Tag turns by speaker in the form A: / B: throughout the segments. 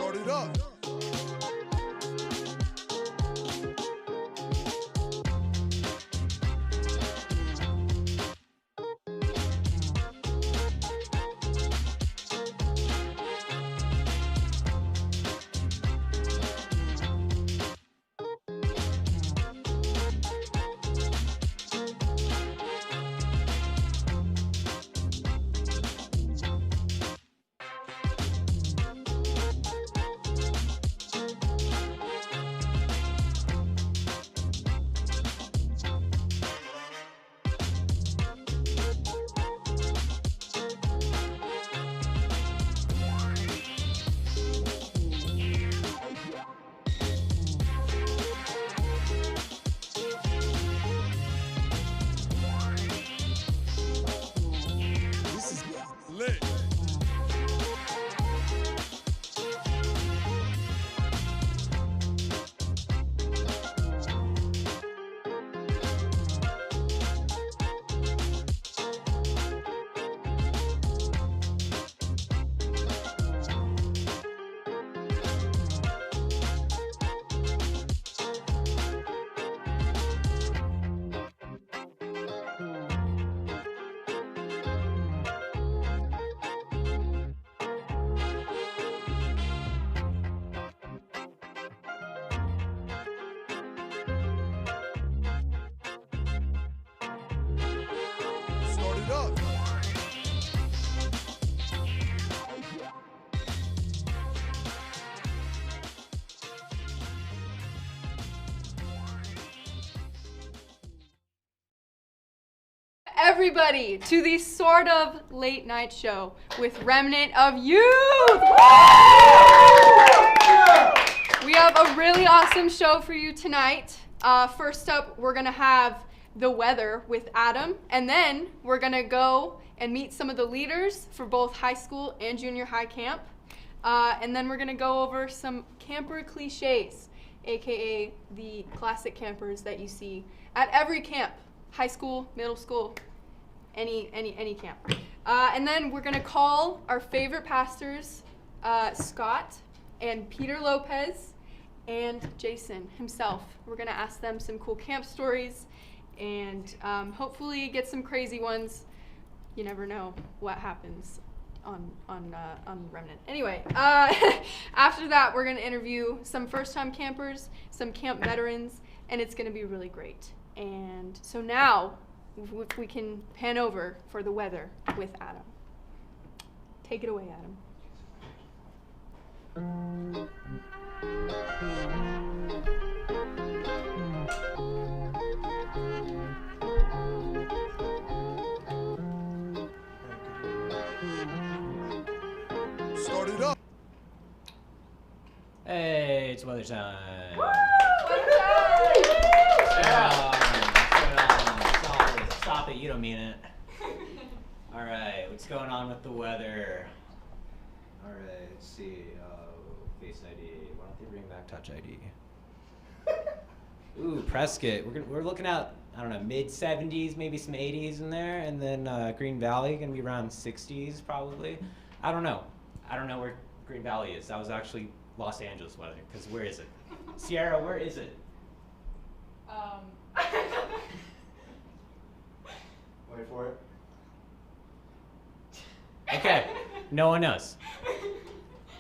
A: Start it up. Lit. Start it up.
B: Everybody to the sort of late night show with Remnant of Youth. We have a really awesome show for you tonight. First up, we're gonna have the weather with Adam, and then we're gonna go and meet some of the leaders for both high school and junior high camp. And then we're gonna go over some camper cliches, aka the classic campers that you see at every camp, high school, middle school, any camp. And then we're gonna call our favorite pastors, Scott and Peter Lopez and Jason himself. We're gonna ask them some cool camp stories and hopefully get some crazy ones. You never know what happens on Remnant. Anyway, after that, we're gonna interview some first-time campers, some camp veterans, and it's gonna be really great. And so now, if we can pan over for the weather with Adam. Take it away, Adam.
A: Start it up.
C: Hey, it's weather time.
B: Woo! Weather time!
C: Stop it, you don't mean it. Alright, what's going on with the weather? Alright, let's see. Face ID. Why don't they bring back Touch ID? Ooh, Prescott. We're looking at, I don't know, mid-70s, maybe some 80s in there, and then Green Valley gonna be around 60s probably. I don't know where Green Valley is. That was actually Los Angeles weather, because where is it? Cierra, where is it? Wait for it. Okay, no one knows.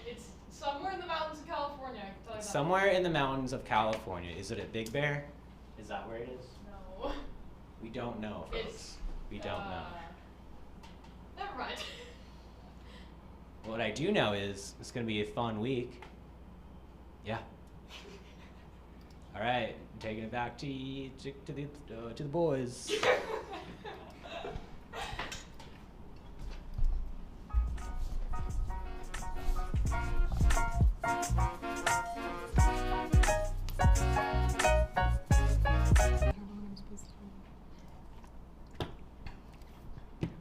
D: It's somewhere in the mountains of California, I can tell you that.
C: Somewhere in the mountains of California. Is it at Big Bear? Is that where it is?
D: No.
C: We don't know, folks. We don't know.
D: Never mind.
C: What I do know is it's gonna be a fun week. Yeah. All right, taking it back to the boys.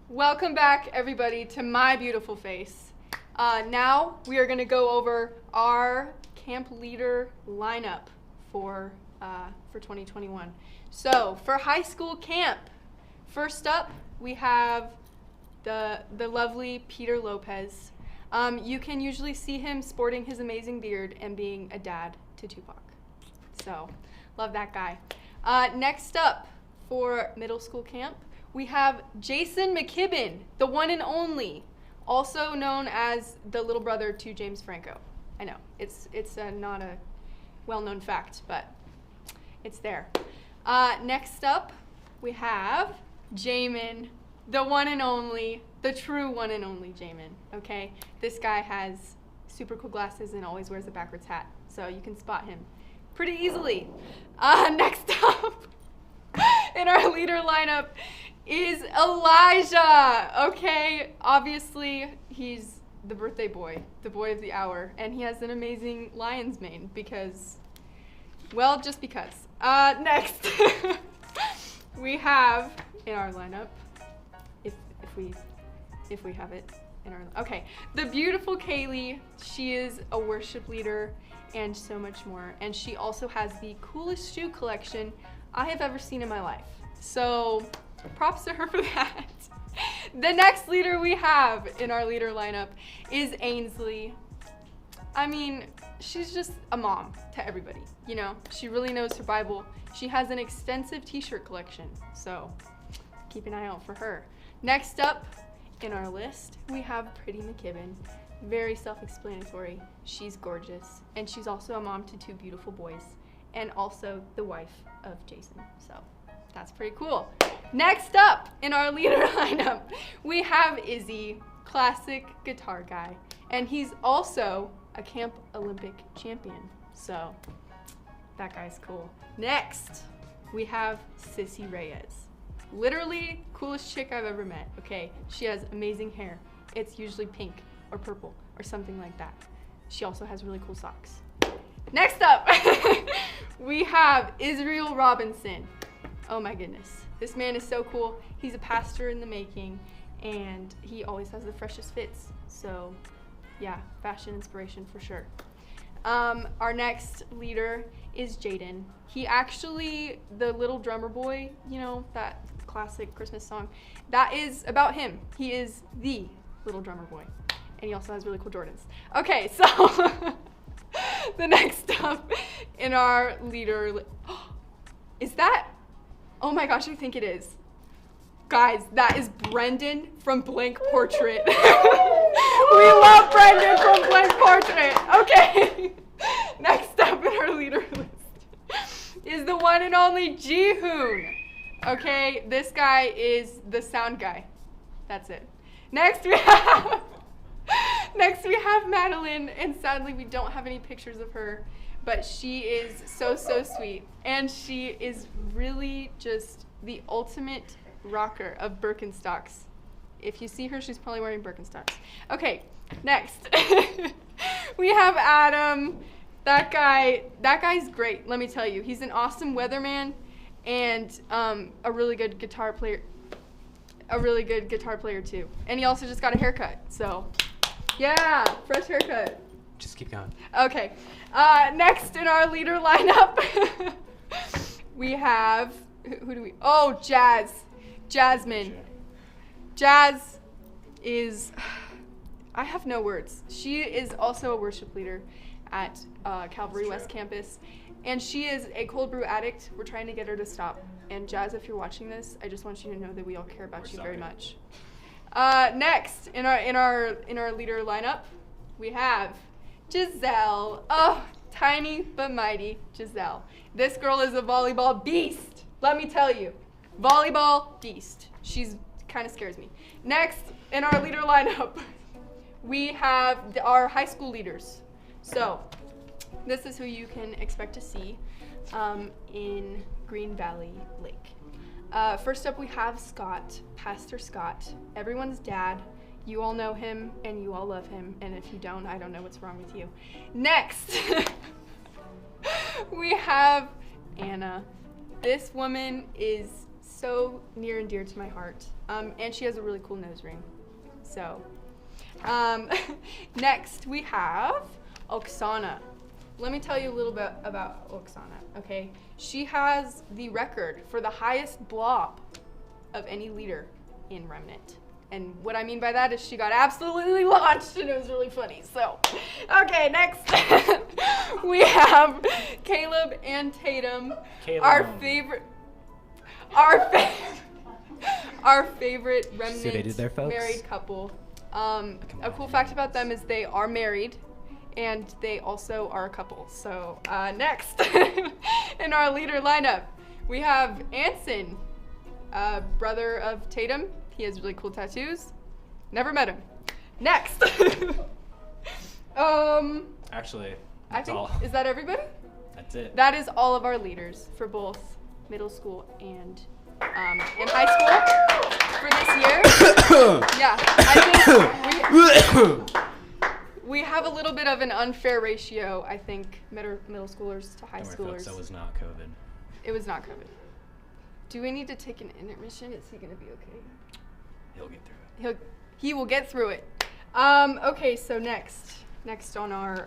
B: Welcome back, everybody, to my beautiful face. Now we are going to go over our camp leader lineup for 2021. So for high school camp, first up we have the lovely Peter Lopez. You can usually see him sporting his amazing beard and being a dad to Tupac. So, love that guy. Next up for middle school camp, we have Jason McKibben, the one and only, also known as the little brother to James Franco. I know, it's not a well-known fact, but it's there. Next up, we have Jamin, the one and only, the true one and only Jamin, okay? This guy has super cool glasses and always wears a backwards hat, so you can spot him pretty easily. Next up in our leader lineup is Elijah, okay? Obviously, he's the birthday boy, the boy of the hour, and he has an amazing lion's mane because, well, just because. Next, we have in our lineup, if we have it in our, okay, the beautiful Kaylee. She is a worship leader and so much more, and she also has the coolest shoe collection I have ever seen in my life. So, props to her for that. The next leader we have in our leader lineup is Ainsley. I mean, she's just a mom to everybody, you know? She really knows her Bible. She has an extensive t-shirt collection, so keep an eye out for her. Next up in our list, we have Pretty McKibben. Very self-explanatory. She's gorgeous, and she's also a mom to two beautiful boys, and also the wife of Jason, so that's pretty cool. Next up in our leader lineup, we have Izzy, classic guitar guy, and he's also a Camp Olympic champion, so that guy's cool. Next, we have Sissy Reyes. Literally coolest chick I've ever met, okay? She has amazing hair. It's usually pink or purple or something like that. She also has really cool socks. Next up, we have Israel Robinson. Oh my goodness. This man is so cool. He's a pastor in the making, and he always has the freshest fits. So, yeah, fashion inspiration for sure. Our next leader is Jaden. He actually, the little drummer boy, you know, that classic Christmas song, that is about him. He is the little drummer boy. And he also has really cool Jordans. Okay, so the next up in our leader, is that? Oh my gosh, I think it is. Guys, that is Brendan from Blank Portrait. We love Brendan from Blank Portrait. Okay. Next up in our leader list is the one and only Jihoon. Okay, this guy is the sound guy. That's it. Next we have Madeline, and sadly we don't have any pictures of her, but she is so sweet, and she is really just the ultimate rocker of Birkenstocks. If you see her, she's probably wearing Birkenstocks. Okay, next we have Adam. That guy's great, let me tell you. He's an awesome weatherman and a really good guitar player too. And he also just got a haircut, so yeah, fresh haircut.
C: Just keep going.
B: Okay, next in our leader lineup, we have, who do we, oh, Jasmine. Jazz is, I have no words. She is also a worship leader at Calvary West Campus, and she is a cold brew addict. We're trying to get her to stop. And Jazz, if you're watching this, I just want you to know that we all care about you very much. Next in our leader lineup, we have Giselle. Oh, tiny but mighty Giselle. This girl is a volleyball beast. Let me tell you, volleyball beast. She's kind of scares me. Next in our leader lineup, we have our high school leaders. So this is who you can expect to see in Green Valley Lake. First up, we have Scott, Pastor Scott, everyone's dad. You all know him and you all love him, and if you don't, I don't know what's wrong with you. Next, we have Anna. This woman is so near and dear to my heart, and she has a really cool nose ring. So, next we have Oksana. Let me tell you a little bit about Oksana, okay? She has the record for the highest blob of any leader in Remnant, And what I mean by that is she got absolutely launched, and it was really funny. So, okay, next we have Caleb and Tatum, our favorite Remnant
C: there, folks.
B: married couple. A cool fact about them is they are married, and they also are a couple. So next, in our leader lineup, we have Anson, brother of Tatum. He has really cool tattoos. Never met him. Next.
C: Actually,
B: I
C: that's
B: think,
C: all.
B: is that everybody?
C: That's it.
B: That is all of our leaders for both middle school and in high school for this year. Yeah, I think we have a little bit of an unfair ratio, I think, middle schoolers to high
C: Don't worry,
B: schoolers.
C: folks, that was not COVID.
B: It was not COVID. Do we need to take an intermission? Is he going to be okay?
C: He'll get through it.
B: He will get through it. Okay, so next on our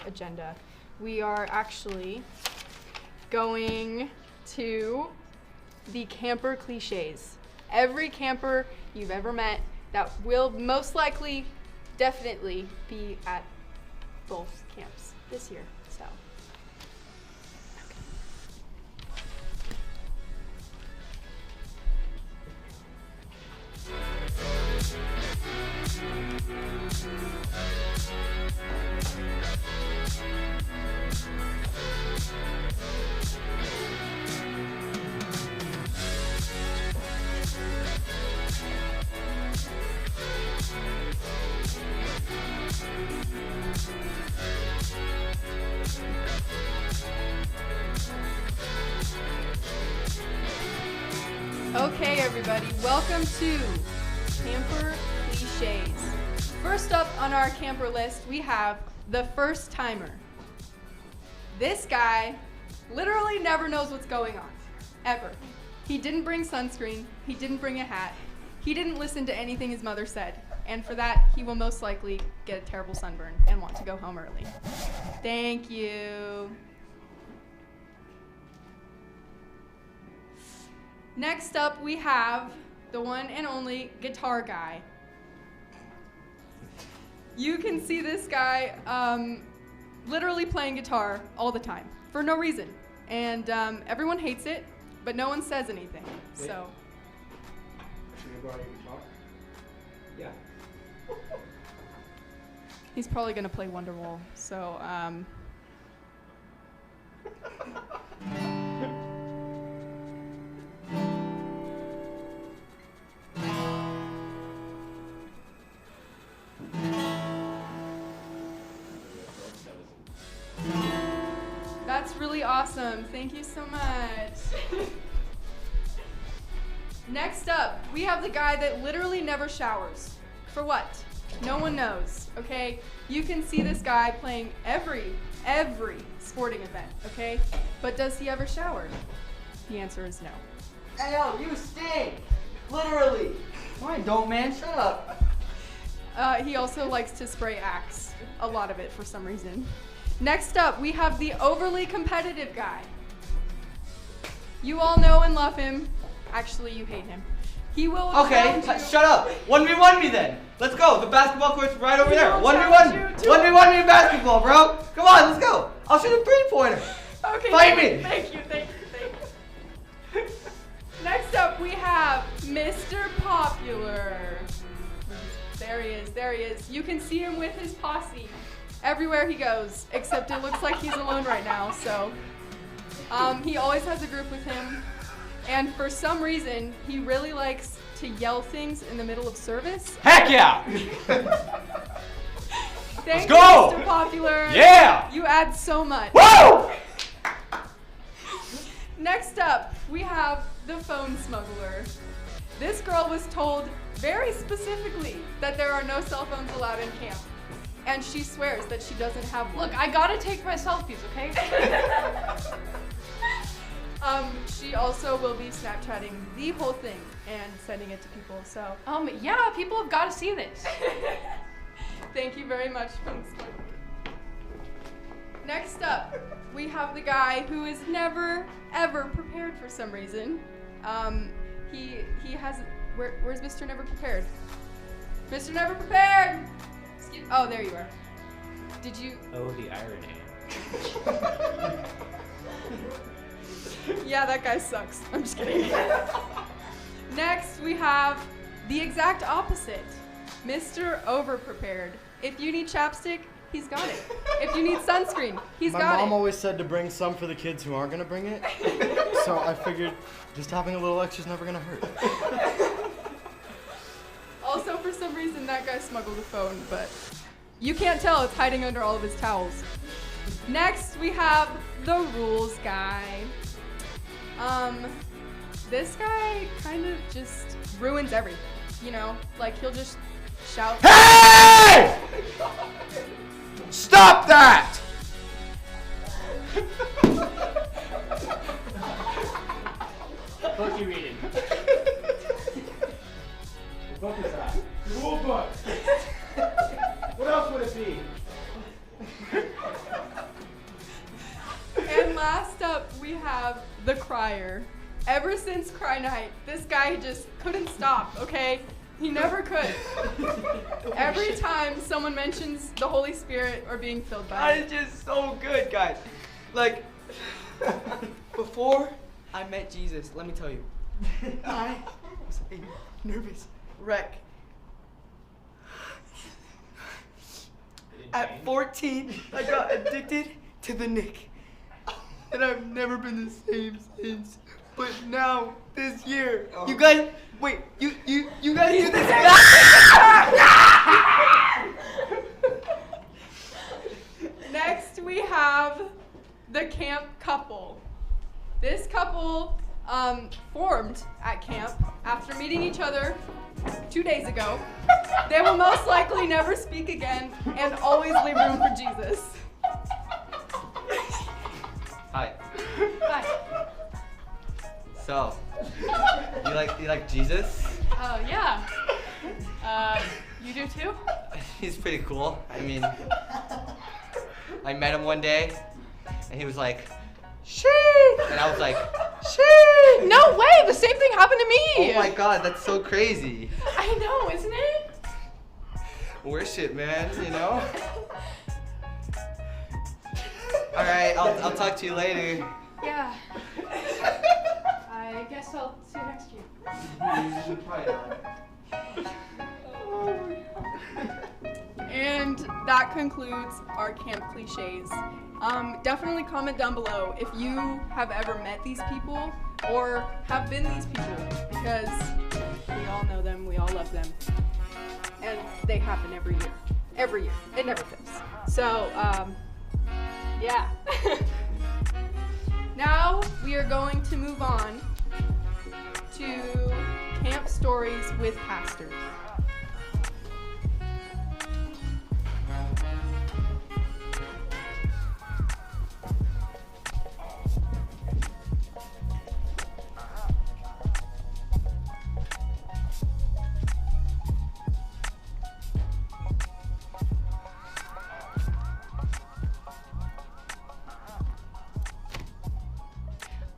B: agenda, we are actually going to the camper cliches. Every camper you've ever met that will most likely, definitely be at both camps this year. So. Okay, everybody, welcome to Camper Clichés. First up on our camper list, we have the first timer. This guy literally never knows what's going on, ever. He didn't bring sunscreen, he didn't bring a hat, he didn't listen to anything his mother said, and for that, he will most likely get a terrible sunburn and want to go home early. Thank you. Next up, we have the one and only guitar guy. You can see this guy literally playing guitar all the time for no reason. And everyone hates it, but no one says anything.
E: Wait.
B: So.
E: Should we borrow your guitar? Yeah.
B: He's probably going to play Wonderwall. So, that's really awesome. Thank you so much. Next up, we have the guy that literally never showers. For what? No one knows, okay? You can see this guy playing every sporting event, okay? But does he ever shower? The answer is no.
F: Hey, yo, you stink! Literally! Mine don't, man. Shut up.
B: He also likes to spray Axe. A lot of it for some reason. Next up, we have the overly competitive guy. You all know and love him. Actually, you hate him. He will
F: Okay,
B: challenge you.
F: shut up. 1v1 me then. Let's go. The basketball court's right over
B: He
F: there.
B: will
F: 1v1.
B: challenge you to-
F: 1v1 me in basketball, bro. Come on, let's go. I'll shoot a three-pointer.
B: Okay,
F: Fight me.
B: Thank you. Next up, we have Mr. Popular. There he is. You can see him with his posse everywhere he goes, except it looks like he's alone right now, so. He always has a group with him, and for some reason, he really likes to yell things in the middle of service.
F: Heck yeah.
B: Thank
F: Let's go.
B: you, Mr. Popular.
F: Yeah.
B: You add so much.
F: Woo!
B: Next up, we have the phone smuggler. This girl was told very specifically that there are no cell phones allowed in camp. And she swears that she doesn't have one.
D: Look, I gotta take my selfies, okay?
B: She also will be Snapchatting the whole thing and sending it to people, so.
D: Yeah, people have gotta see this.
B: Thank you very much, phone smuggler. Next up, we have the guy who is never, ever prepared for some reason. He has, where's Mr. Never Prepared? Mr. Never Prepared. Oh, there you are. Did you?
C: Oh, the irony.
B: Yeah, that guy sucks. I'm just kidding. Next, we have the exact opposite. Mr. Overprepared. If you need chapstick, he's got it. If you need sunscreen, he's got it.
G: My mom always said to bring some for the kids who aren't gonna bring it. So I figured just having a little extra is never gonna hurt.
B: Also, for some reason, that guy smuggled a phone, but you can't tell. It's hiding under all of his towels. Next, we have the rules guy. This guy kind of just ruins everything. You know, like he'll just shout.
H: Hey! Stop that!
C: Book you reading? What book is that?
H: Rule book. What else would it be?
B: And last up, we have the crier. Ever since Cry Night, this guy just couldn't stop, okay? He never could. Every time someone mentions the Holy Spirit or being filled by
F: That
B: it.
F: is just so good, guys. Like, before I met Jesus, let me tell you, I was a nervous wreck. At 14, I got addicted to the Nick. And I've never been the same since. But now, this year, you guys, wait, you guys do this.
B: Next, we have the camp couple. This couple formed at camp after meeting each other 2 days ago. They will most likely never speak again and always leave room for Jesus.
I: Hi.
B: Bye.
I: So, you like Jesus?
B: Yeah. You do too?
I: He's pretty cool. I mean, I met him one day, and he was like, "She," and I was like, "She."
B: No way! The same thing happened to me!
I: Oh my God, that's so crazy.
B: I know, isn't it?
I: Worship, man. You know. All right, I'll talk to you later.
B: Yeah. I guess I'll see you next year. And that concludes our camp cliches. Definitely comment down below if you have ever met these people or have been these people, because we all know them, we all love them, and they happen every year. Every year. It never fails. So, yeah. Now we are going to move on to camp stories with pastors.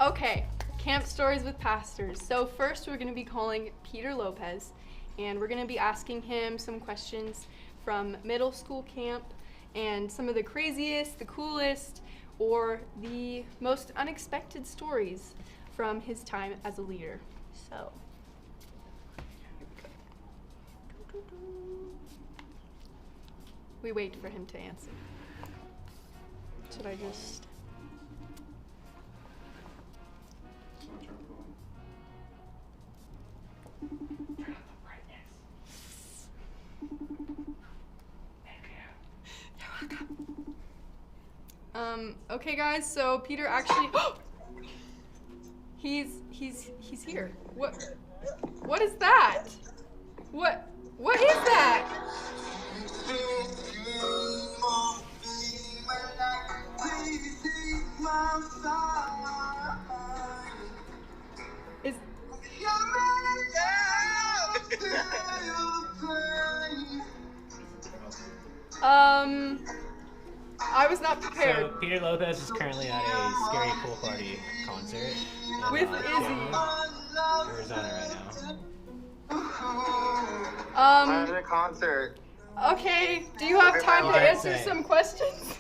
B: Okay, camp stories with pastors. So first we're going to be calling Peter Lopez, and we're going to be asking him some questions from middle school camp and some of the craziest, the coolest, or the most unexpected stories from his time as a leader. So, we wait for him to answer. Should I just... Okay guys, so Peter actually he's here. What is that? What is that? Is I was not prepared.
C: So Peter Lopez is currently at a Scary Pool Party concert in
B: With Izzy.
C: Arizona right now.
J: I'm at a concert.
B: Okay. Do you have time to
J: Everybody
B: answer
C: say.
B: some questions?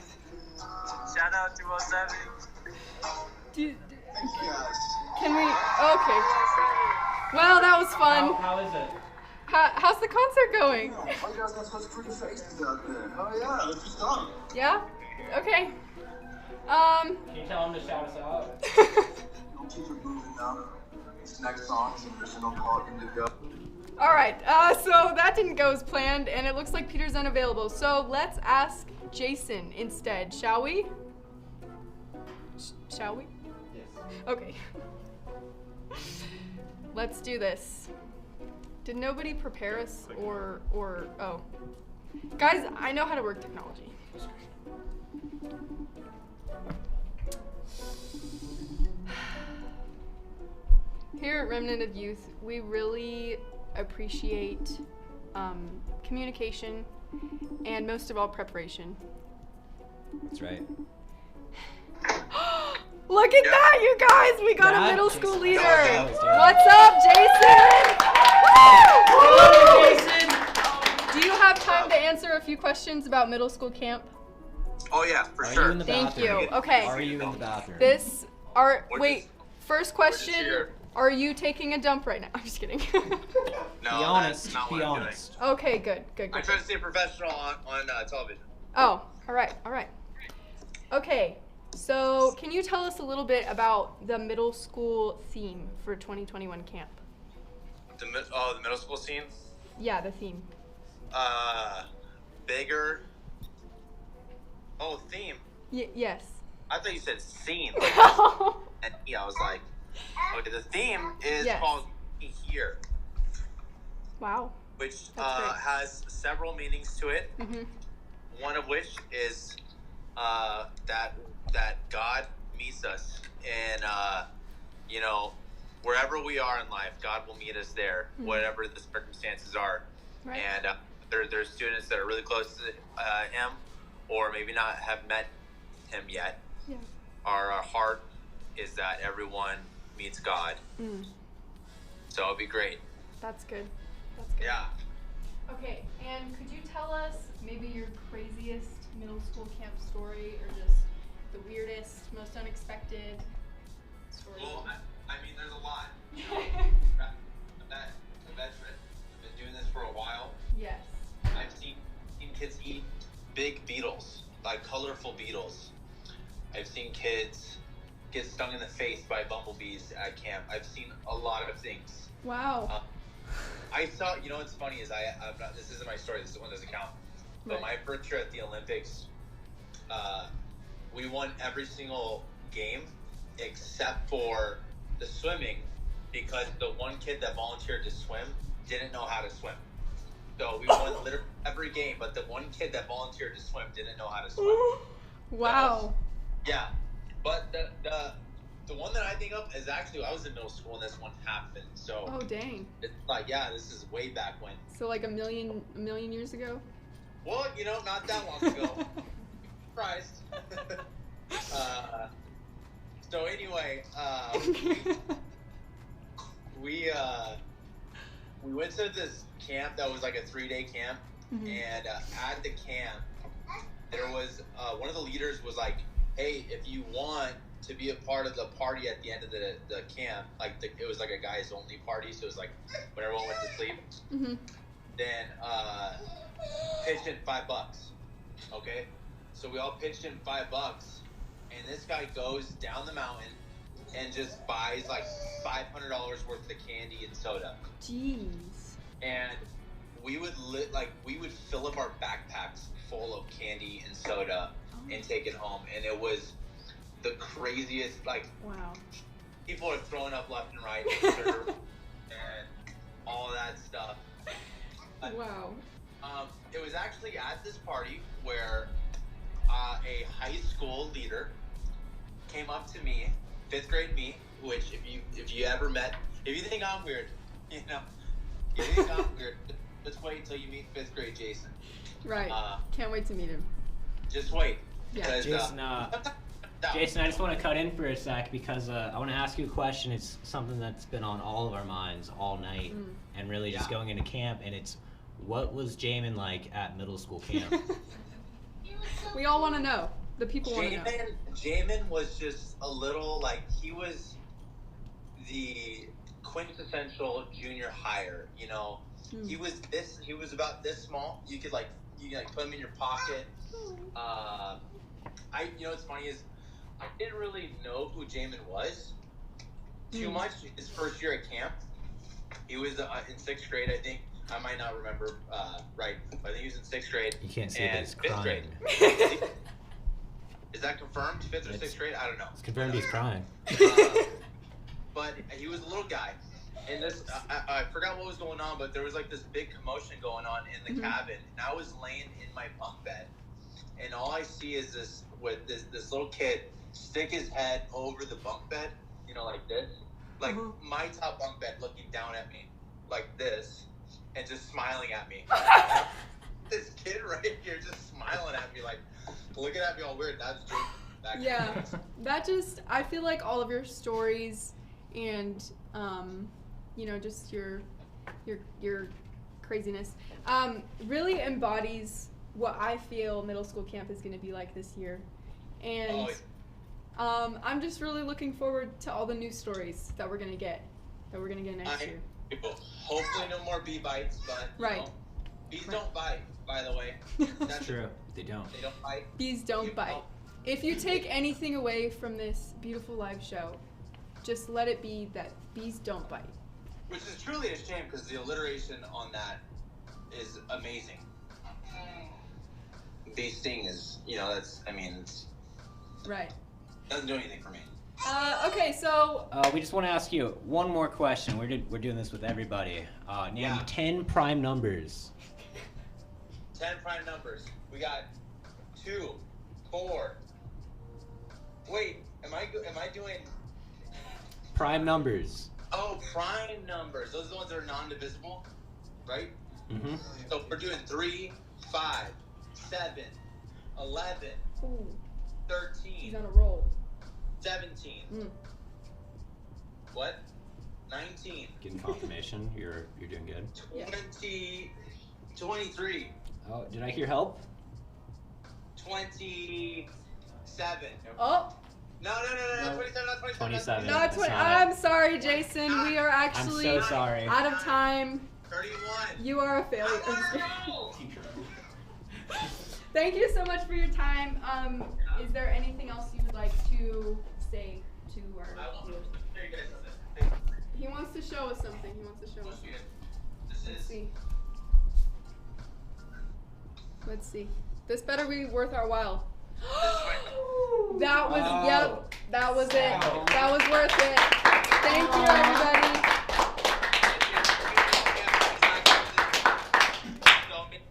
J: Shout out to 07.
B: Can we? Okay. Well, that was fun.
C: How is it?
B: How's the concert going?
H: Why you guys got such pretty faces out there? Oh yeah, let's just go.
B: Yeah? Okay.
C: Can you tell him to shout us out?
H: Don't keep it moving now. This next song is original called Indigo.
B: Alright, so that didn't go as planned, and it looks like Peter's unavailable. So let's ask Jason instead, shall we? Shall we?
C: Yes.
B: Okay. Let's do this. Did nobody prepare us or oh. Guys, I know how to work technology. Here at Remnant of Youth, we really appreciate communication and most of all preparation.
C: That's right.
B: Look at that, you guys! We got
C: Dad,
B: a middle
C: Jason.
B: school leader.
C: That was Dad.
B: What's up, Jason? Do you have time to answer a few questions about middle school camp?
J: Oh yeah, for
C: Are
J: sure.
C: you in the
B: Thank
C: bathroom?
B: you. Okay.
C: Are you in the bathroom?
B: First question.
J: here.
B: Are you taking a dump right now? I'm just kidding.
J: No,
C: Be
J: that's
C: honest.
J: not
C: Be
J: what I'm
C: honest.
B: Okay, good.
J: doing. I'm trying to stay professional on television.
B: Oh, all right. Okay, so can you tell us a little bit about the middle school theme for 2021 camp?
J: The middle school scene.
B: Yeah, the theme.
J: Bigger. Oh, theme.
B: Yes.
J: I thought you said scene. And yeah, I was like, okay, the theme is
B: Yes.
J: called Be Here,
B: Wow.
J: which
B: That's great.
J: has several meanings to it.
B: Mhm.
J: One of which is that God meets us, and wherever we are in life, God will meet us there, whatever the circumstances are.
B: Right.
J: And there's students that are really close to him, or maybe not have met him yet.
B: Yeah.
J: Our heart is that everyone meets God. So it'll be great.
B: That's good. That's good.
J: Yeah.
B: Okay, and could you tell us maybe your craziest middle school camp story, or just the weirdest, most unexpected story?
J: Well, I mean, there's a lot. I'm a veteran. I've been doing this for a while.
B: Yes.
J: I've seen kids eat big beetles, like colorful beetles. I've seen kids get stung in the face by bumblebees at camp. I've seen a lot of things.
B: Wow.
J: I saw, what's funny is I'm not, this isn't my story, this one doesn't count. But my first year at the Olympics, we won every single game except for the swimming, because the one kid that volunteered to swim didn't know how to swim. So we won literally every game, but the one kid that volunteered to swim didn't know how to swim.
B: Wow.
J: Yeah, but the one that I think of is actually, I was in middle school when this one happened. So
B: Oh, dang.
J: it's like, yeah, this is way back when.
B: So like a million years ago?
J: Well, not that long ago. Surprised. So anyway, we went to this camp that was like a 3-day camp, and at the camp there was one of the leaders was like, hey, if you want to be a part of the party at the end of the camp, like it was like a guys only party, so it was like when everyone went to sleep, then pitched in $5. Okay, so we all pitched in $5, and this guy goes down the mountain and just buys like $500 worth of candy and soda.
B: Jeez.
J: And we would fill up our backpacks full of candy and soda and take it home, and it was the craziest. Like,
B: wow,
J: people are throwing up left and right and all that stuff.
B: Wow.
J: It was actually at this party where a high school leader came up to me, 5th grade me, which if you ever met, if you think I'm weird, if you think I'm weird, let's wait until you meet 5th grade Jason.
B: Right. Can't wait to meet him.
J: Just wait.
B: Yeah.
J: Because,
C: Jason, Jason, I just want to cut in for a sec because I want to ask you a question. It's something that's been on all of our minds all night and really just going into camp. And it's, what was Jamin like at middle school camp?
B: We all want to know. The people want to know.
J: Jamin was just a little, like, he was the quintessential junior hire, you know? He was about this small. You could put him in your pocket. You know what's funny is I didn't really know who Jamin was too much. His first year at camp, he was in 6th grade, I think. I might not remember right. I think he was in 6th grade.
C: You can't see that he's crying.
J: 5th grade. Is that confirmed? 5th or 6th grade? I don't know.
C: It's confirmed he's crying.
J: But he was a little guy. And this, I forgot what was going on, but there was like this big commotion going on in the cabin. And I was laying in my bunk bed. And all I see is this little kid stick his head over the bunk bed, you know, like this. Like my top bunk bed looking down at me like this and just smiling at me. This kid right here just smiling at me, like looking at me all weird. That's Jason.
B: That just, I feel like all of your stories and you know, just your craziness really embodies what I feel middle school camp is going to be like this year. And I'm just really looking forward to all the new stories that we're going to get next year.
J: Hopefully no more bee bites, but you know, bees don't bite, by the way.
C: That's true. They don't.
J: They don't bite.
B: Bees don't bite. If you take anything away from this beautiful live show, just let it be that bees don't bite.
J: Which is truly a shame because the alliteration on that is amazing. Bee sting is, you know, that's, I mean, it's, doesn't do anything for me.
B: Okay, so
C: we just want to ask you one more question. We're doing this with everybody. Name 10 prime numbers.
J: 10 prime numbers. We got 2, 4. Wait, am I doing
C: prime numbers?
J: Oh, prime numbers. Those are the ones that are non-divisible, right? Mm-hmm. So we're doing 3, 5, 7, 11, 13.
B: He's on a roll.
J: 17. What? 19.
C: Getting confirmation. You're doing good.
J: 23.
C: Oh, did I hear help?
J: 27.
B: Oh.
J: No. 27, not 27.
C: 27.
B: Not 20. I'm sorry, Jason. We are actually
C: I'm so sorry.
B: out of time.
J: 31.
B: You are a failure. Thank you so much for your time. Is there anything else you would like to say to our viewers? He wants to show us something. Let's see. This better be worth our while. That was, that was it. That was worth it. Thank you, everybody.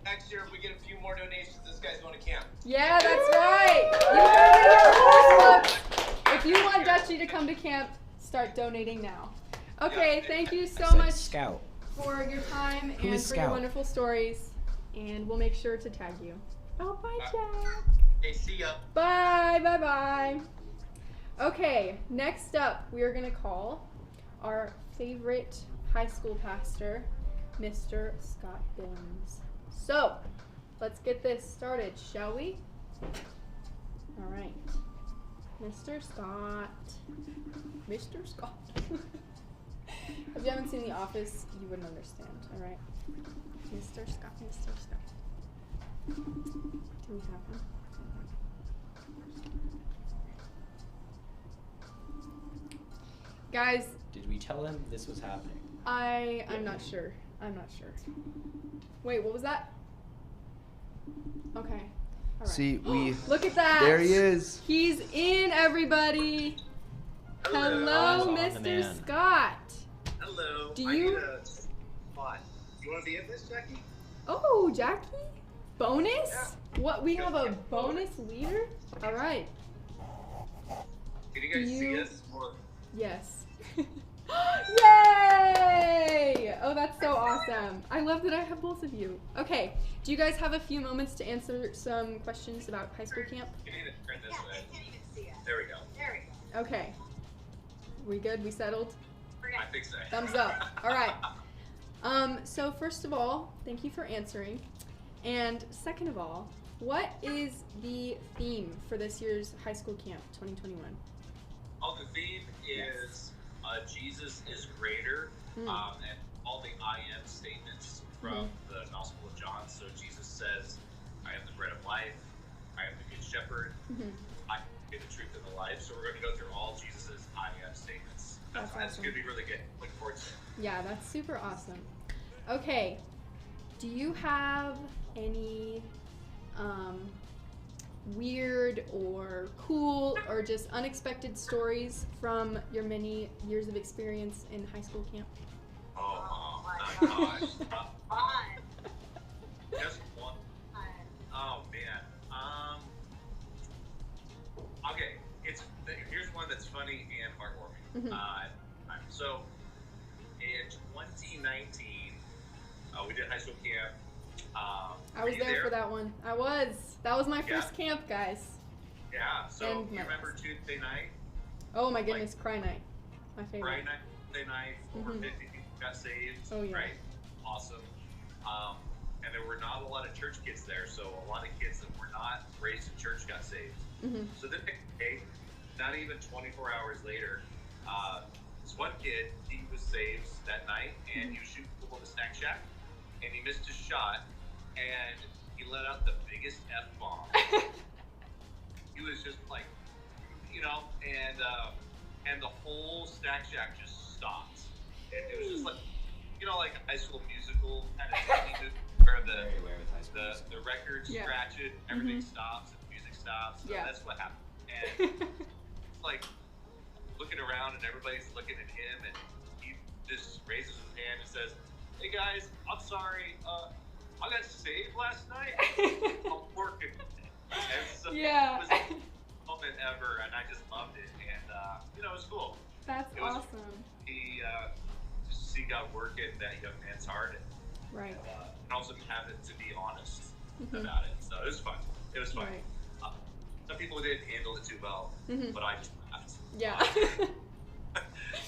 J: Next year, if we get a few more donations, this guy's going to camp.
B: Yeah, that's right. You heard it here first, folks. If you want Dutchie to come to camp, start donating now. Okay, thank you so much for your time and for your wonderful stories. And we'll make sure to tag you. Oh, bye, Jack.
J: Hey, see ya.
B: Bye. Okay, next up, we are going to call our favorite high school pastor, Mr. Scott Billings. So, let's get this started, shall we? All right. Mr. Scott. If you haven't seen The Office, you wouldn't understand, all right? Mr. Scott. Do we have him? Guys.
C: Did we tell him this was happening?
B: I'm not sure. Wait, what was that? Okay. All right.
F: See,
B: look at that.
F: There he is.
B: He's in, everybody. Hello, Mr. Scott.
J: Hello.
B: Do you
J: want to be in this, Jackie?
B: Oh, Jackie? Bonus? Yeah. What? We have a bonus leader? All right.
J: Can you guys see us?
B: Yes. Yay! Oh, that's so awesome. I love that I have both of you. Okay. Do you guys have a few moments to answer some questions about high school camp?
J: You need to turn this way. There we go.
K: There we go.
B: Okay. We good? We settled?
J: I think so.
B: Thumbs up. All right. So first of all, thank you for answering. And second of all, what is the theme for this year's high school camp 2021?
J: Oh, the theme is Jesus is greater, and all the I am statements from the Gospel of John. So Jesus says, I am the bread of life, I am the good shepherd, I am the truth and the life. So we're going to go through all Jesus's I am statements. That's
B: awesome.
J: going to be really good. Looking forward to it.
B: Yeah, that's super awesome. Okay, do you have any weird or cool or just unexpected stories from your many years of experience in high school camp?
J: Oh my gosh. Just one. Oh man. Okay, here's one that's funny and heartwarming. So in 2019, we did high school camp.
B: I was there for that one. That was my first camp, guys.
J: Yeah. So
B: And
J: you remember Tuesday night?
B: Oh my goodness, cry night. My favorite.
J: Friday night, Tuesday night, over 50 people got saved.
B: Oh, yeah.
J: Right? Awesome. And there were not a lot of church kids there, so a lot of kids that were not raised in church got saved. So the next day, not even 24 hours later, this one kid, he was saved that night, and he was shooting pool in the snack shack, and he missed his shot, and he let out the biggest F-bomb. He was just like, and the whole snack shack just stopped. And it was just like, like a high school musical kind of thing, where the records scratch it, everything stops, and the music stops. So that's what happened. And it's like looking around, and everybody's looking at him, and he just raises his hand and says, "Hey guys, I'm sorry. I got saved last night. I'm working." And so it was the best moment ever, and I just loved it. And it was cool.
B: That's awesome.
J: Just to see God work in that young man's heart,
B: Right.
J: And also have it to be honest about it. So it was fun. It was fun.
B: Right.
J: Some people didn't handle it too well, but I just laughed.
B: Yeah.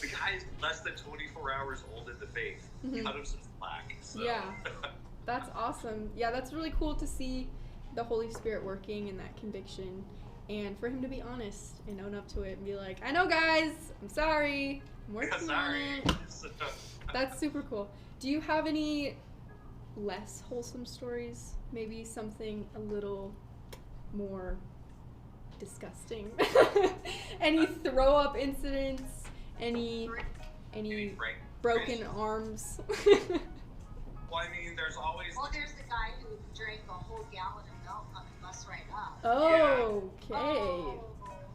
J: The guy is less than 24 hours old in the faith. Cut him some slack. So.
B: Yeah. That's awesome. Yeah, that's really cool to see the Holy Spirit working in that conviction, and for him to be honest and own up to it and be like, I know guys, I'm sorry, I'm working on it. That's super cool. Do you have any less wholesome stories? Maybe something a little more disgusting? Any throw up incidents? Any broken arms?
J: Well, I mean, there's always.
K: Well, there's the guy who drank a whole gallon of milk on the bus ride up.
B: Okay.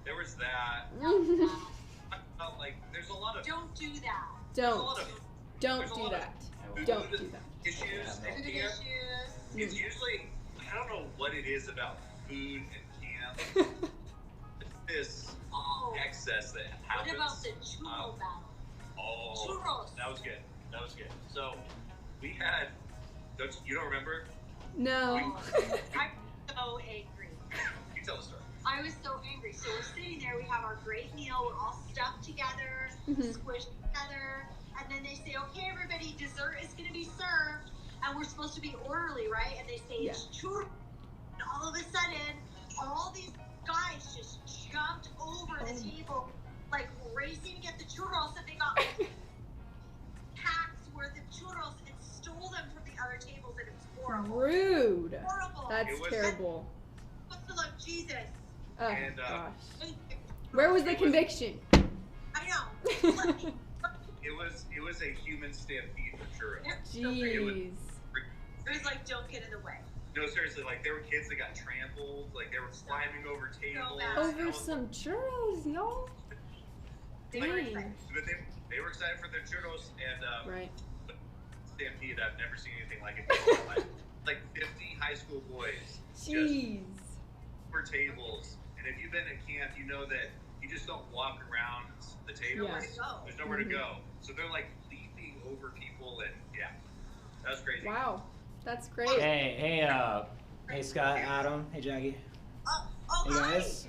J: There was that. I felt like there's a lot of.
K: Don't do that.
B: Don't do that. Don't do that.
J: Issues in camp. It's usually, I don't know what it is about food and camp. This excess that happens.
K: What about the churro battle? Churros.
J: That was good. That was good. So we had. You don't remember?
B: No.
K: I'm so angry.
J: You tell the story.
K: I was so angry. So we're sitting there. We have our great meal. We're all stuck together, squished together, and then they say, "Okay, everybody, dessert is going to be served," and we're supposed to be orderly, right? And they say it's churros. And all of a sudden, all these guys just jumped over the table, like racing to get the churros, and they got like packs worth of churros and stole them from the other tables, and it was horrible.
B: Rude.
K: Horrible.
B: That's terrible.
K: What's the love, Jesus?
B: Oh
J: And,
B: gosh. Where was the conviction?
K: I know.
J: It was a human stampede for churros.
B: Jeez.
K: It was like, don't get in the way.
J: No, seriously, like there were kids that got trampled, like they were climbing over tables.
B: Over some churros, y'all. Dang.
J: But they were excited for their churros, and
B: right.
J: stampede. I've never seen anything like it in my life. Like 50 high school boys.
B: Jeez.
J: For tables, and if you've been at camp, you know that you just don't walk around the tables. There's nowhere to go. So they're like leaping over people, and that was crazy.
B: Wow, that's great.
C: Hey Scott, Adam, hey Jackie. Hey guys.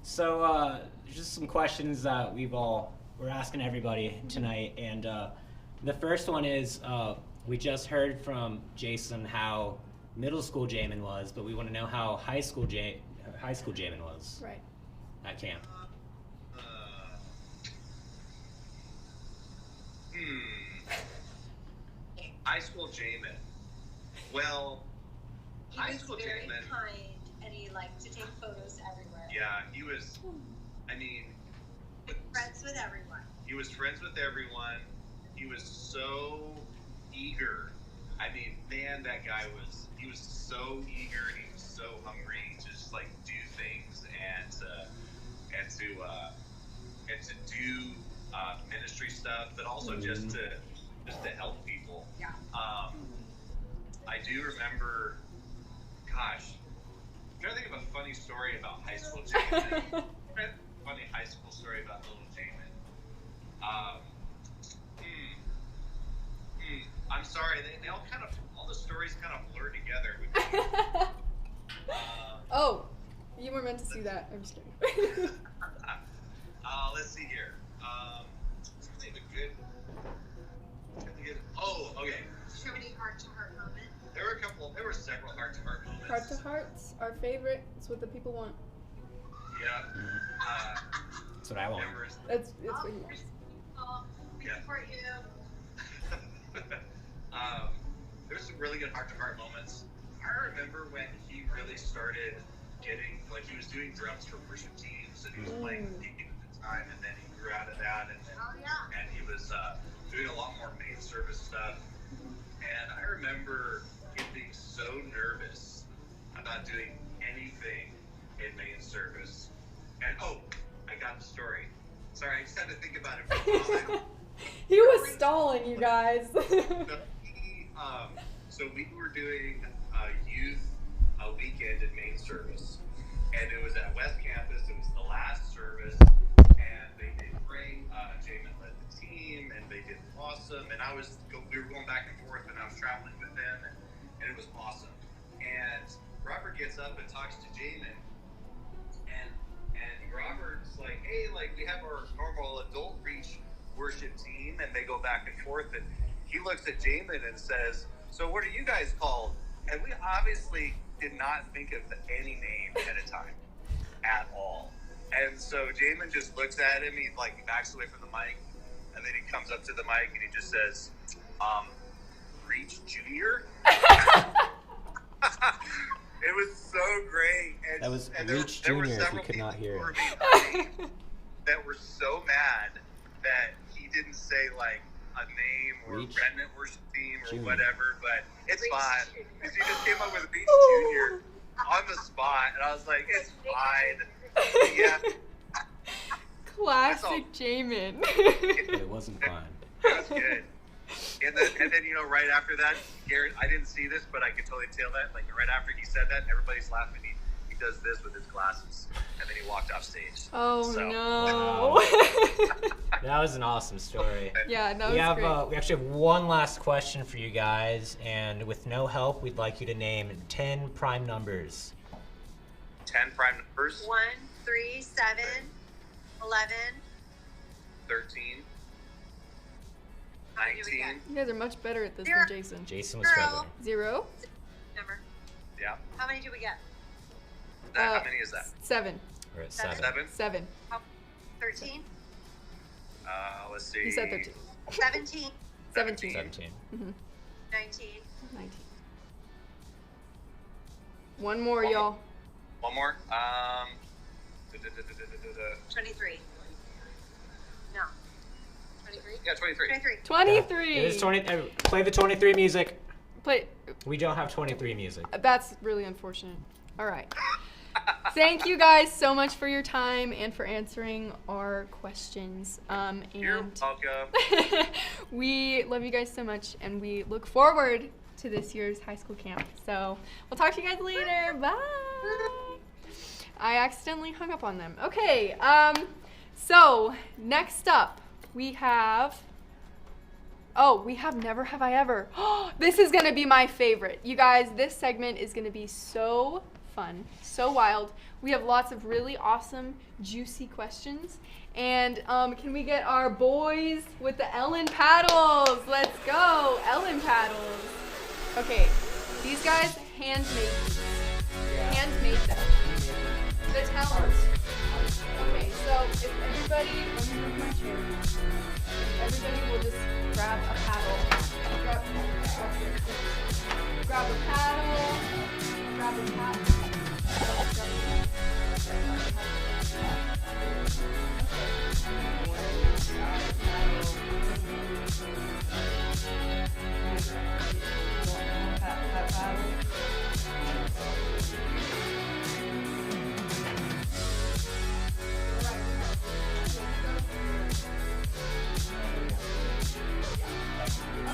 C: So just some questions that we're asking everybody tonight, and the first one is we just heard from Jason how middle school Jamin was, but we want to know how high school Jamin was.
B: Right.
C: At camp.
J: High school Jamin. Well, high school
K: He was very
J: Jamin.
K: kind, and he liked to take photos everywhere.
J: Yeah, he was. I mean,
K: Friends with everyone.
J: he was friends with everyone. He was so eager. I mean, man, that guy was. He was so eager and he was so hungry to just like do things and to do ministry stuff, but also just to help people.
K: Yeah.
J: I do remember. Gosh, I'm trying to think of a funny story about high school Jamin. Funny high school story about little Jamin. I'm sorry, they all the stories kind of blur together.
B: Oh, you were meant to see that. I'm just kidding.
J: Let's see here. Think of a good. Oh, okay.
K: Do you have any heart-to-heart moments?
J: There were several heart-to-heart moments.
B: Heart to hearts, our favorite. It's what the people want.
J: Yeah.
C: That's what I want.
B: It's what he wants.
K: We
J: Yeah.
K: support you.
J: There's some really good heart-to-heart moments. I remember when he really started getting, like, he was doing drums for worship teams, and he was playing the at the time, and then he grew out of that, and he was doing a lot more main service stuff. And I remember him being so nervous about doing anything in main service. And I got the story. Sorry, I just had to think about it for a moment.
B: He was stalling, you guys.
J: So we were doing youth weekend in main service, and it was at West Campus. It was the last service, and they did great. Jamin led the team, and they did awesome. And we were going back and forth, and I was traveling with them, and it was awesome. And Robert gets up and talks to Jamin, and Robert's like, "Hey, like we have our normal adult reach worship team," and they go back and forth, and he looks at Jamin and says, "So what are you guys called?" And we obviously did not think of any name at a time at all. And so Jamin just looks at him, he like backs away from the mic, and then he comes up to the mic and he just says, Reach Junior? It was so great. And,
C: That was
J: and
C: Reach
J: there were
C: Junior if you
J: several
C: could not
J: people
C: hear
J: who were
C: it.
J: being funny that were so mad that he didn't say like a name or
C: Reach
J: Remnant worship team or
C: Junior.
J: whatever, but it's
K: Reach
J: fine.
K: Junior.
J: Because he just came up with Reach Junior on the spot, and I was like, it's fine. Yeah.
B: Classic Jamin.
C: It wasn't fun.
J: It was good. And then right after that, Garrett, I didn't see this, but I could totally tell that. Like right after he said that, everybody's laughing. He does this with his glasses, and then he walked off stage.
B: Oh
J: So-
B: no.
C: That was an awesome story.
B: Yeah, that
C: We
B: was
C: have
B: great.
C: we actually have one last question for you guys, and with no help, we'd like you to name 10 prime numbers.
J: 10 prime numbers.
K: 1, 3, 7, 11.
J: 13.
K: How many do we
J: 19.
B: You guys are much better at this
K: Zero.
B: than Jason.
C: Jason was
K: Girl.
C: struggling.
B: 0,
K: Number.
J: Yeah.
K: How many do we get?
J: How many is that?
B: 7,
C: We're at
K: Seven.
C: 7.
B: 7.
K: 13?
J: Let's see.
B: He said 13.
K: 17?
B: 17.
C: 17.
K: 19?
B: 19. One more, y'all.
J: One more.
K: 23. No. 23?
J: Yeah, 23.
K: 23.
B: 23.
C: It is 20. Play the 23 music.
B: Play.
C: We don't have 23 music.
B: That's really unfortunate. All right. Thank you guys so much for your time and for answering our questions.
J: You're
B: And
J: welcome.
B: we love you guys so much, and we look forward to this year's high school camp. So we'll talk to you guys later. Bye. I accidentally hung up on them. Okay. So next up we have. Oh, we have Never Have I Ever. This is gonna be my favorite. You guys, this segment is gonna be so fun, so wild. We have lots of really awesome, juicy questions. And can we get our boys with the Ellen paddles? Let's go, Ellen paddles. Okay, these guys handmade these. Handmade them. The talent. Okay, so if everybody, let me move my chair. If everybody will just grab a paddle. Grab a paddle. Grab a paddle.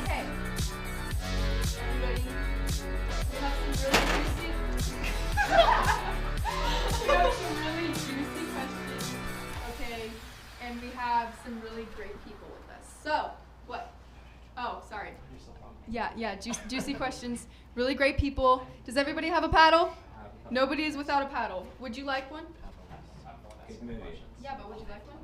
B: Okay. Everybody, we have some really juicy questions. Okay, and we have some really great people with us. So, what? Oh, sorry. Yeah, juicy questions. Really great people. Does everybody have a paddle? Nobody is without a paddle. Would you like one? Yeah, but would you like one?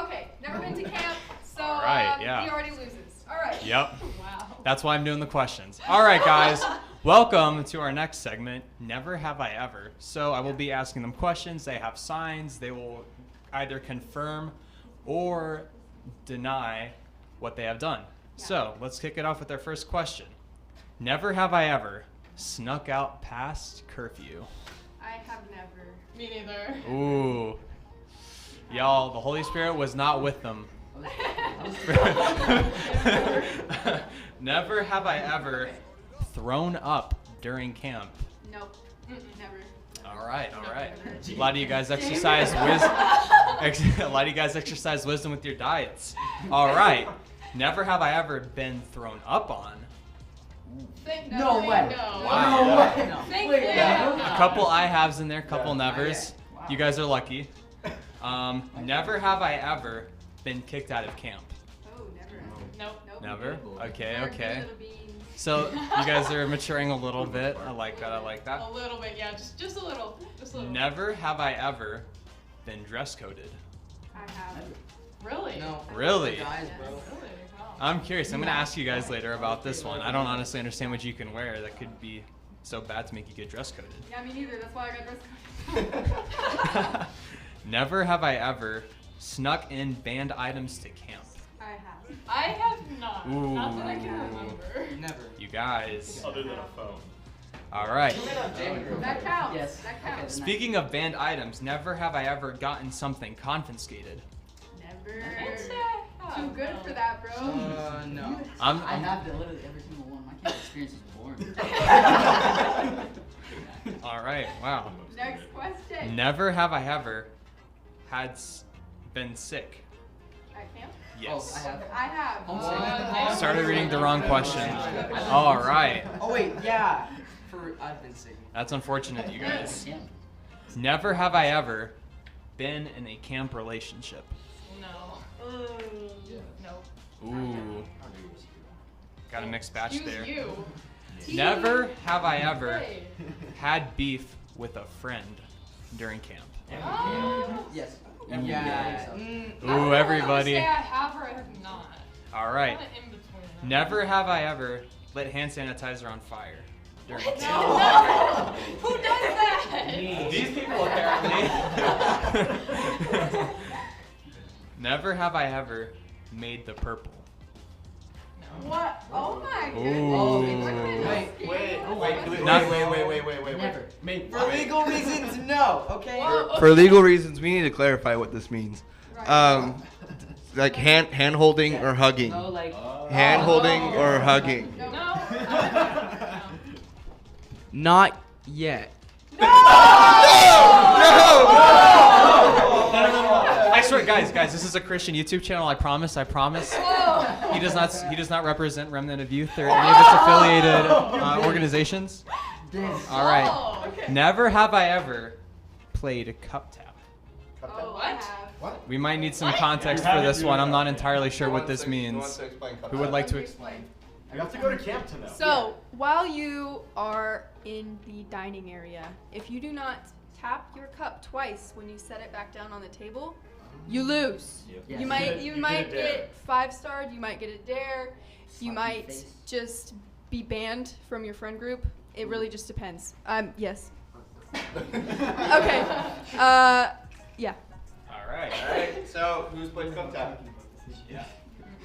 B: Okay, never been to camp, so
L: All right, yeah.
B: he already loses. All right.
L: Yep.
B: Wow.
L: That's why I'm doing the questions. All right, guys. Welcome to our next segment, Never Have I Ever. So I will be asking them questions. They have signs. They will either confirm or deny what they have done. Yeah. So let's kick it off with our first question. Never have I ever snuck out past curfew.
B: I have never.
D: Me neither.
L: Ooh. Y'all, the Holy Spirit was not with them. Never have I ever thrown up during camp.
B: Nope. Never.
L: All right. A lot of you guys exercise wisdom with your diets. All right. Never have I ever been thrown up on.
F: No way.
L: Wow.
F: No.
L: A couple I haves in there, couple nevers.
F: Wow.
L: You guys are lucky. Never have I ever been kicked out of camp.
B: Oh, never.
D: Nope.
L: Never? Okay.
B: Little beans.
L: So you guys are maturing a little bit. I like that.
D: A little bit, yeah. Just a little.
L: Never have I ever been dress coded.
B: I have.
D: Really?
F: No.
L: Really?
F: Guys, bro.
D: Really? Wow.
L: I'm curious. I'm going to ask you guys later about this one. I don't honestly understand what you can wear that could be so bad to make you get dress coded.
B: Yeah, me neither. That's why I got dress coded.
L: Never have I ever snuck in banned items to camp.
D: I have not.
L: Ooh.
D: Not that I can remember.
F: Never.
L: You guys.
E: Other than a phone.
L: All right.
B: That counts.
F: Yes.
B: That counts.
L: Speaking of banned items, never have I ever gotten something confiscated.
B: Never.
D: I'd say I have.
B: Too good for that, bro.
F: No.
L: I'm
M: I have literally every single one. My camp experience is boring.
L: All right. Wow.
B: Next question.
L: Never have I ever been sick.
B: At camp?
L: Yes.
F: Oh,
B: I have.
F: Homesick.
L: Started reading the wrong question. All right.
F: Oh wait, yeah. I've been sick.
L: That's unfortunate, you guys.
M: Yeah.
L: Never have I ever been in a camp relationship.
D: No. No.
L: Ooh. Got a mixed batch
D: Excuse
L: there.
D: you.
L: Never have I ever
D: Hey.
L: had beef with a friend during camp.
F: Yes.
M: Yeah.
L: Ooh, everybody.
D: I say I have or I have not.
L: All right.
D: Kinda in between.
L: Never have I ever lit hand sanitizer on fire during camp.
D: No. Who does that?
L: These people apparently. Never have I ever made the purple.
B: What? Oh my
L: Ooh.
B: goodness.
E: Wait.
M: Never.
F: For legal reasons, no. Okay.
I: For legal reasons, we need to clarify what this means.
B: Right.
I: Like hand holding or hugging.
M: No, like.
I: Hand holding or hugging.
D: No.
F: Not yet.
L: I swear, guys, this is a Christian YouTube channel. I promise. He does not represent Remnant of Youth or any of its affiliated organizations. All right.
D: Oh, okay.
L: Never have I ever played a cup tap.
B: Oh,
D: What?
B: I have.
L: We might need some context for this one. I'm not entirely sure what this means. Who would like to explain?
G: I have to go to camp to know.
B: So, while you are in the dining area, if you do not tap your cup twice when you set it back down on the table, you lose.
G: Yep.
B: You might get 5-starred, you might get a dare, you might
M: face.
B: just be banned from your friend group. It really just depends. Yes. Okay. Yeah.
L: All right.
I: Alright, so who's playing cup tap?
L: Yeah.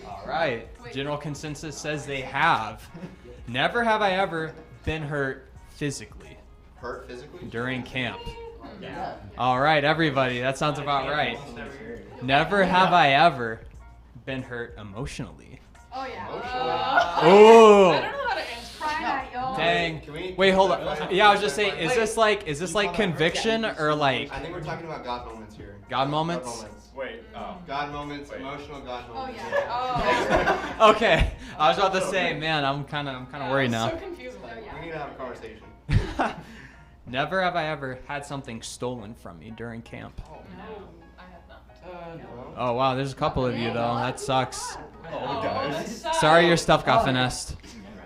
L: All right. General consensus says they have. Never have I ever been hurt physically
I: Hurt physically?
L: during camp.
M: Yeah.
L: All right, everybody. That sounds about right. Never have I ever been hurt emotionally.
B: Oh, yeah.
L: Oh.
D: I don't know how to answer.
L: Dang.
I: Can we-
L: Wait, hold on. Yeah, I was just saying, is this like conviction or like
I: I think we're talking about God moments here.
L: God moments?
I: God moments.
E: Wait. Oh.
I: God moments, emotional God moments.
B: Oh.
L: Okay. I was about to say, man, I'm kind of worried now.
D: So confused.
I: We need to have a conversation.
L: Never have I ever had something stolen from me during camp.
D: No, I have not.
L: Oh wow, there's a couple of you though. That sucks.
I: Oh, guys.
L: Sorry your stuff got finessed.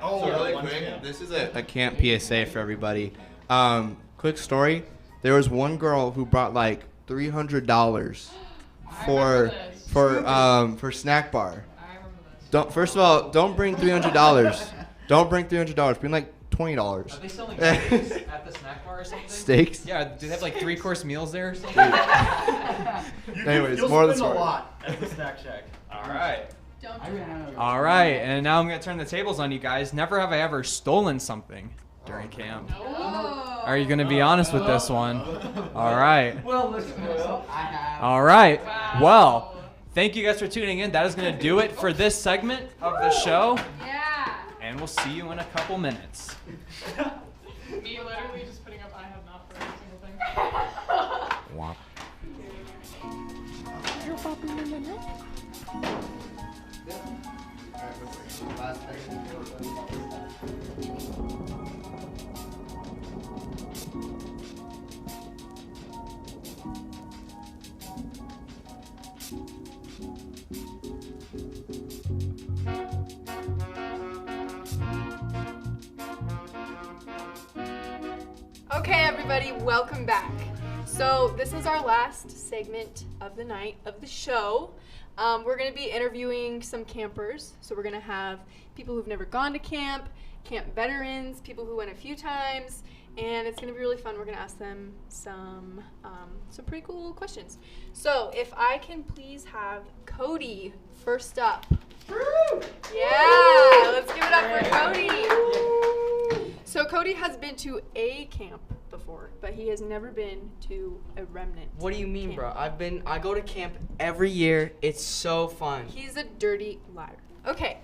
I: So really quick, this is a camp PSA for everybody. Quick story. There was one girl who brought like $300 for snack bar.
D: I remember this.
I: Don't first of all, don't bring $300. Don't bring $300. Bring like $20.
L: Are they selling steaks at the snack bar or something?
I: Steaks?
L: Yeah, do they have like 3-course meals there or something?
I: Anyways,
G: You'll
I: more of the
G: spend a
I: story.
G: lot at the snack shack.
L: All right.
M: I ran out of
L: All right, and now I'm gonna turn the tables on you guys. Never have I ever stolen something during camp. Are you gonna be honest with this one? All right.
M: Well, listen, I have.
L: All right. Well, thank you guys for tuning in. That is gonna do it for this segment of the show.
B: Yeah.
L: And we'll see you in a couple minutes.
D: Me literally just putting up I have not for every single thing.
L: Wow.
B: Okay, everybody, welcome back. So this is our last segment of the night of the show. We're going to be interviewing some campers. So we're going to have people who've never gone to camp, camp veterans, people who went a few times, and it's going to be really fun. We're going to ask them some pretty cool questions. So if I can please have Kody first up. Yeah, let's give it up for Kody. So Kody has been to a camp before, but he has never been to a Remnant.
F: What do you mean,
B: camp.
F: bro? I go to camp every year. It's so fun.
B: He's a dirty liar. Okay,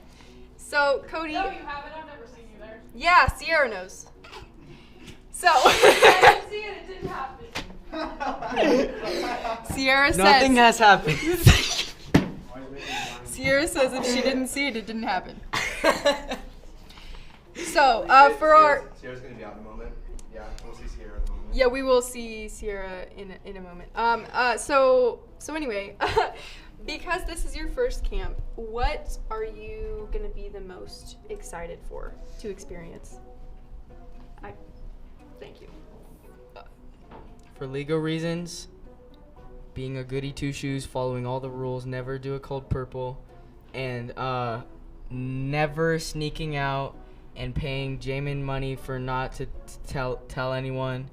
B: so Kody.
D: No, you haven't. I've never seen you there.
B: Yeah, Cierra knows. So.
D: I didn't see it. It didn't happen.
B: Sierra says.
F: Nothing has happened.
B: Sierra says if she didn't see it, it didn't happen. So, for our.
I: Sierra's gonna be out in a moment. Yeah, we'll see Sierra in a moment.
B: Yeah, we will see Sierra in a moment. So anyway, because this is your first camp, what are you gonna be the most excited to experience? Thank you.
F: For legal reasons, being a goody two-shoes, following all the rules, never do a cold purple, and never sneaking out and paying Jamin money for not to tell anyone.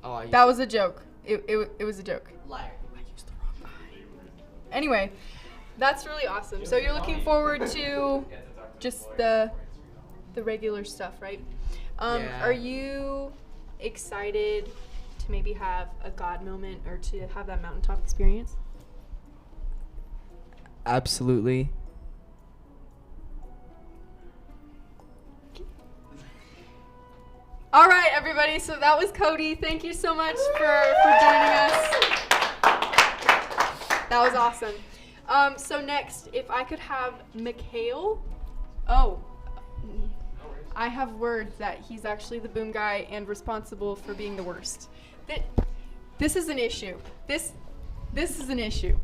F: Oh,
B: That was a joke. It was a joke.
F: liar.
B: I used the wrong eye. Anyway, that's really awesome. So you're looking forward to just the regular stuff, right?
F: Yeah.
B: Are you excited to maybe have a God moment or to have that mountaintop experience?
F: Absolutely.
B: All right, everybody. So that was Kody. Thank you so much for joining us. That was awesome. So next, if I could have McCale. Oh, I have word that he's actually the boom guy and responsible for being the worst. This is an issue. This is an issue.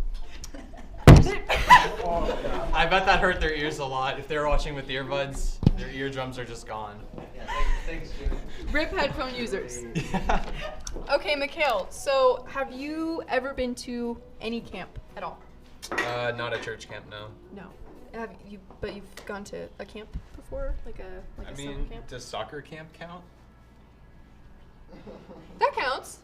L: I bet that hurt their ears a lot. If they were watching with earbuds, their eardrums are just gone.
I: Yeah, thanks, Jimmy.
B: Rip headphone users.
L: Yeah.
B: Okay, McCale, so have you ever been to any camp at all?
L: Not a church camp, no.
B: No. But you've gone to a camp before? Like a summer camp?
L: Does soccer camp count?
B: That counts.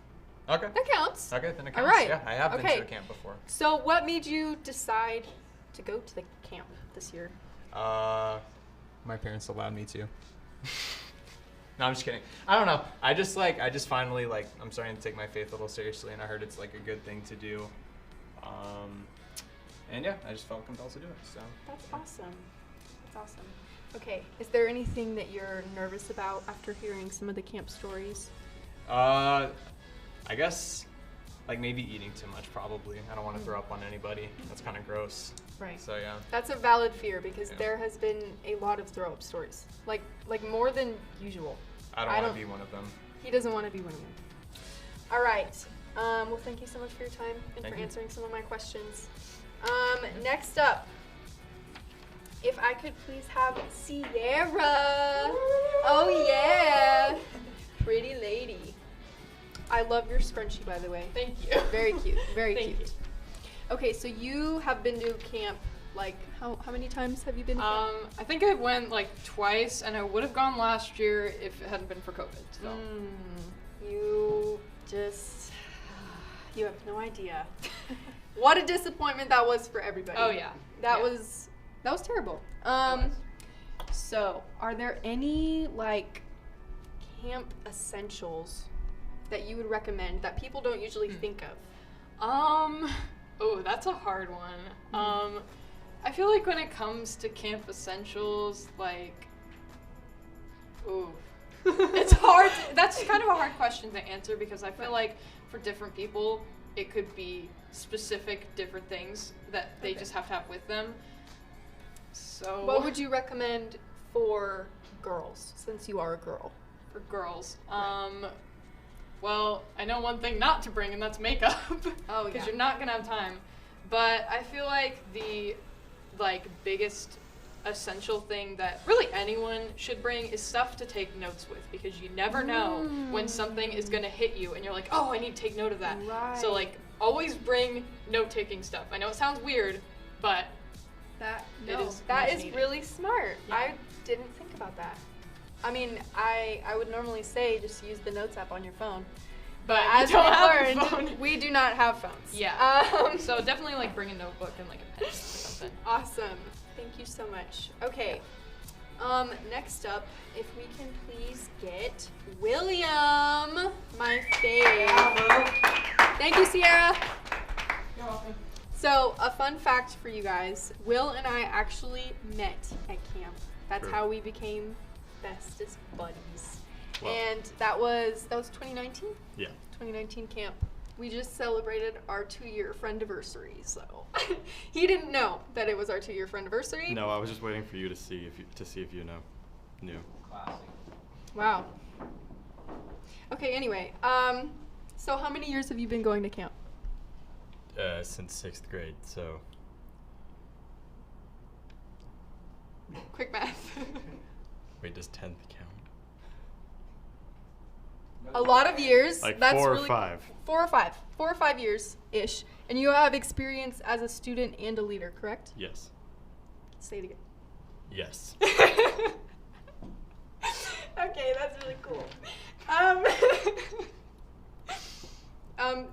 L: Okay.
B: That counts.
L: Okay, then it counts.
B: All right.
L: Yeah, I have been
B: Okay.
L: to a camp before.
B: So what made you decide to go to the camp this year?
L: My parents allowed me to. No, I'm just kidding. I don't know. I just finally I'm starting to take my faith a little seriously, and I heard it's like a good thing to do. And yeah, I just felt compelled to do it. So.
B: That's awesome. That's awesome. Okay, is there anything that you're nervous about after hearing some of the camp stories?
L: I guess like maybe eating too much probably. I don't want to throw up on anybody. That's kind of gross.
B: Right.
L: So yeah.
B: That's a valid fear because
L: Yeah.
B: there has been a lot of throw up stories. Like more than usual.
L: I don't want to be one of them.
B: He doesn't want to be one of them. All right. Well, thank you so much for your time and
L: Thank
B: for
L: you.
B: answering some of my questions. Next up, if I could please have Cierra. Oh yeah, pretty lady. I love your scrunchie, by the way.
D: Thank you.
B: Very cute. Very
D: Thank
B: cute. Okay, so you have been to camp. Like how many times have you been to camp?
D: I think I went like twice, and I would have gone last year if it hadn't been for COVID. So.
B: You have no idea. What a disappointment that was for everybody.
D: Oh yeah.
B: That was terrible. So, are there any like camp essentials that you would recommend that people don't usually think of?
D: Oh, that's a hard one. I feel like when it comes to camp essentials, like, ooh, it's hard. That's kind of a hard question to answer because I feel like for different people, it could be specific different things that they just have to have with them. So,
B: What would you recommend for girls, since you are a girl?
D: for girls? Well, I know one thing not to bring, and that's makeup.
B: Oh,
D: Because
B: yeah.
D: you're not gonna have time. But I feel like the biggest essential thing that really anyone should bring is stuff to take notes with, because you never know when something is gonna hit you, and you're like, oh, I need to take note of that. So
B: Right.
D: always bring note-taking stuff. I know it sounds weird, but
B: That
D: it is
B: that
D: much
B: is
D: needed.
B: really smart.
D: Yeah.
B: I didn't think about that. I mean, I would normally say just use the notes app on your phone.
D: But
B: as
D: you don't
B: we've
D: have a
B: learned,
D: phone.
B: we do not have phones.
D: Yeah. So definitely bring a notebook and a pen or something.
B: Awesome. Thank you so much. Okay. Next up, if we can please get William, my fave. Thank you, Sierra.
D: You're welcome.
B: So, a fun fact for you guys, Will and I actually met at camp. That's
G: True.
B: how we became bestest buddies.
G: Wow.
B: And that was 2019?
G: Yeah.
B: 2019 camp. We just celebrated our 2-year friendiversary, so he didn't know that it was our 2-year friendiversary.
G: No, I was just waiting for you to see if you knew.
C: Classic.
B: Wow. Okay, anyway, so how many years have you been going to camp?
G: Since 6th grade, so.
B: Quick math.
G: Wait, does 10th count?
B: A lot of years.
G: Like
B: That's
G: 4 or
B: really
G: 5.
B: 4 or 5. 4 or 5 years ish. And you have experience as a student and a leader, correct?
G: Yes.
B: Say it again.
G: Yes.
B: Okay, that's really cool.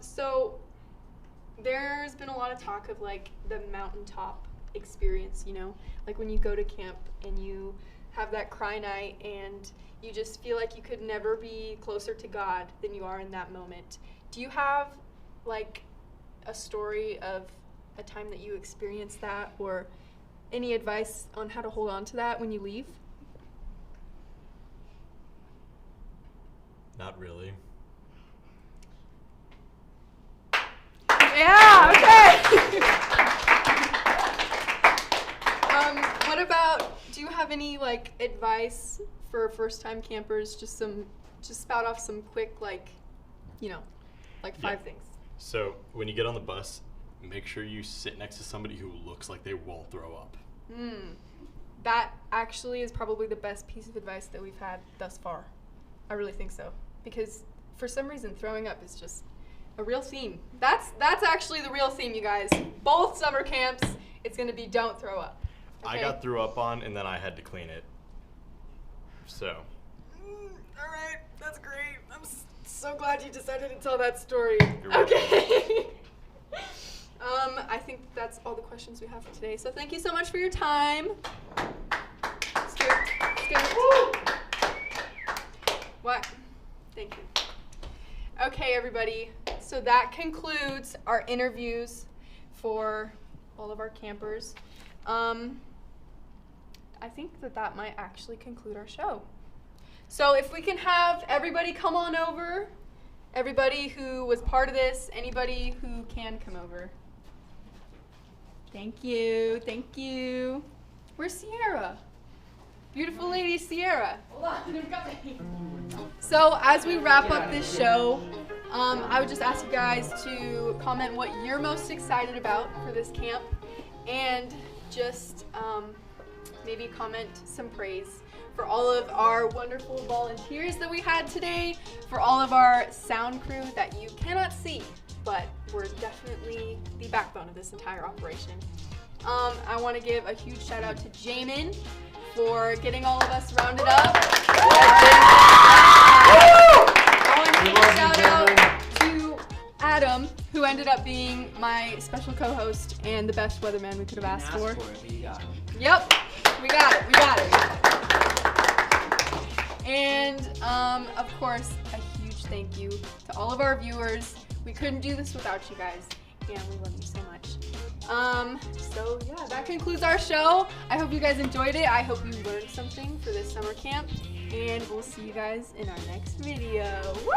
B: So there's been a lot of talk of like the mountaintop experience, you know, like when you go to camp and you have that cry night and you just feel like you could never be closer to God than you are in that moment. Do you have like a story of a time that you experienced that, or any advice on how to hold on to that when you leave?
G: Not really.
B: Yeah, okay. What about, do you have any like advice for first-time campers? Just spout off some quick, like, you know, like 5 things.
G: So when you get on the bus,
N: make sure you sit next to somebody who looks like they won't throw up.
B: That actually is probably the best piece of advice that we've had thus far. I really think so. Because for some reason, throwing up is just a real theme. That's actually the real theme, you guys. Both summer camps, it's gonna be don't throw up. Okay?
N: I got threw up on, and then I had to clean it. So.
D: All right, that's great. I'm so glad you decided to tell that story.
N: You're welcome.
B: Okay. I think that's all the questions we have for today. So thank you so much for your time. Let's do it. Let's do it. What? Thank you. Okay, everybody. So that concludes our interviews for all of our campers. I think that might actually conclude our show. So if we can have everybody come on over, everybody who was part of this, anybody who can come over. Thank you, thank you. Where's Cierra? Beautiful lady Cierra. Hold on, I'm coming. So as we wrap up this show, I would just ask you guys to comment what you're most excited about for this camp, and just maybe comment some praise for all of our wonderful volunteers that we had today, for all of our sound crew that you cannot see, but we're definitely the backbone of this entire operation. I want to give a huge shout out to Jamin for getting all of us rounded up. I want to give a shout out to Adam, who ended up being my special co-host and the best weatherman we could have asked for. Yep, we got it, we got it. And of course, a huge thank you to all of our viewers. We couldn't do this without you guys, and we love you so much. So yeah, that concludes our show. I hope you guys enjoyed it. I hope you learned something for this summer camp, and we'll see you guys in our next video. Woo!